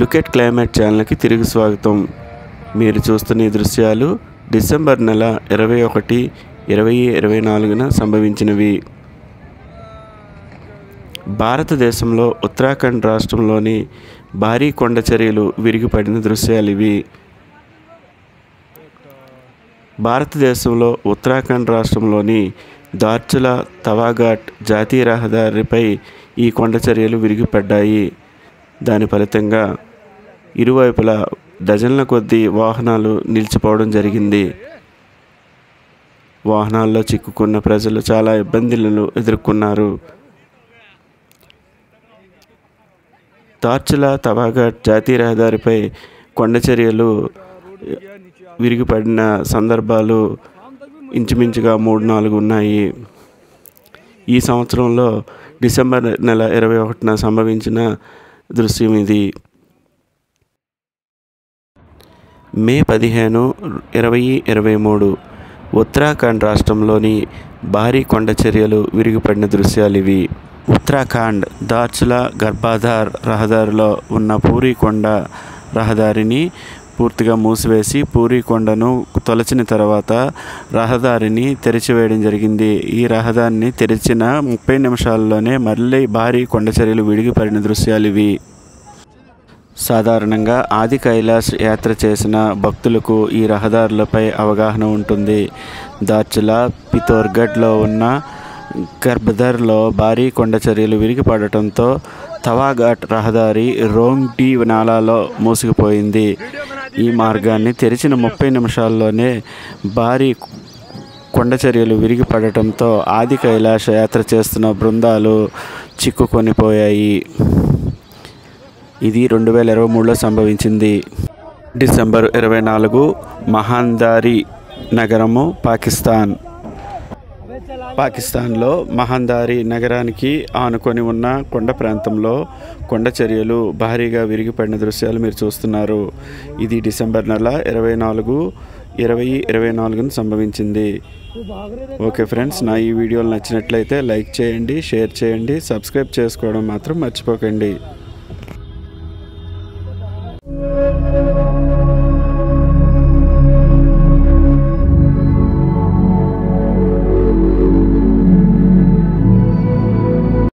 Look at climate ఛానల్కి తిరిగి స్వాగతం. మీరు చూస్తున్న ఈ దృశ్యాలు డిసెంబర్ నెల 21, 2024న సంభవించినవి. భారతదేశంలో ఉత్తరాఖండ్ రాష్ట్రంలోని భారీ కొండ చర్యలు విరిగిపడిన దృశ్యాలు ఇవి. భారతదేశంలో ఉత్తరాఖండ్ రాష్ట్రంలోని దార్చులా తవాఘాట్ జాతీయ రహదారిపై ఈ కొండ చర్యలు విరిగిపడ్డాయి. దాని ఫలితంగా ఇరువైపులా డజన్ల కొద్దీ వాహనాలు నిలిచిపోవడం జరిగింది. వాహనాల్లో చిక్కుకున్న ప్రజలు చాలా ఇబ్బందులను ఎదుర్కొన్నారు. దార్చులా తవాఘాట్ జాతీయ రహదారిపై కొండ చర్యలు విరిగిపడిన సందర్భాలు ఇంచుమించుగా 3-4 ఉన్నాయి. ఈ సంవత్సరంలో డిసెంబర్ నెల 21న సంభవించిన దృశ్యం ఇది. మే 15, 2023 ఉత్తరాఖండ్ రాష్ట్రంలోని భారీ కొండ చర్యలు విరిగిపడిన దృశ్యాలు ఇవి. ఉత్తరాఖండ్ దార్చులా గర్భాధార్ రహదారిలో ఉన్న పూరీ కొండ రహదారిని పూర్తిగా మూసివేసి పూరీ కొండను తొలచిన తర్వాత రహదారిని తెరిచివేయడం జరిగింది. ఈ రహదారిని తెరిచిన 30 నిమిషాల్లోనే మళ్ళీ భారీ కొండ చర్యలు విరిగిపడిన దృశ్యాలు ఇవి. సాధారణంగా ఆది కైలాష్ యాత్ర చేసిన భక్తులకు ఈ రహదారులపై అవగాహన ఉంటుంది. దార్చులా పితోర్గఢ్లో ఉన్న గర్భధర్లో భారీ కొండ చర్యలు విరిగిపడటంతో తవాఘాట్ రహదారి రోంగ్టీ నాలాలో మూసుకుపోయింది. ఈ మార్గాన్ని తెరిచిన 30 నిమిషాల్లోనే భారీ కొండ చర్యలు విరిగిపడటంతో ఆది కైలాష్ యాత్ర చేస్తున్న బృందాలు చిక్కుకొనిపోయాయి. ఇది 2023లో సంభవించింది. డిసెంబర్ 24 మహాందారి నగరము పాకిస్తాన్లో మహాందారి నగరానికి ఆనుకొని ఉన్న కొండ ప్రాంతంలో కొండ చర్యలు భారీగా విరిగిపడిన దృశ్యాలు మీరు చూస్తున్నారు. ఇది డిసెంబర్ నెల 24, 2024న సంభవించింది. ఓకే ఫ్రెండ్స్, నా ఈ వీడియోలు నచ్చినట్లయితే లైక్ చేయండి, షేర్ చేయండి, సబ్స్క్రైబ్ చేసుకోవడం మాత్రం మర్చిపోకండి.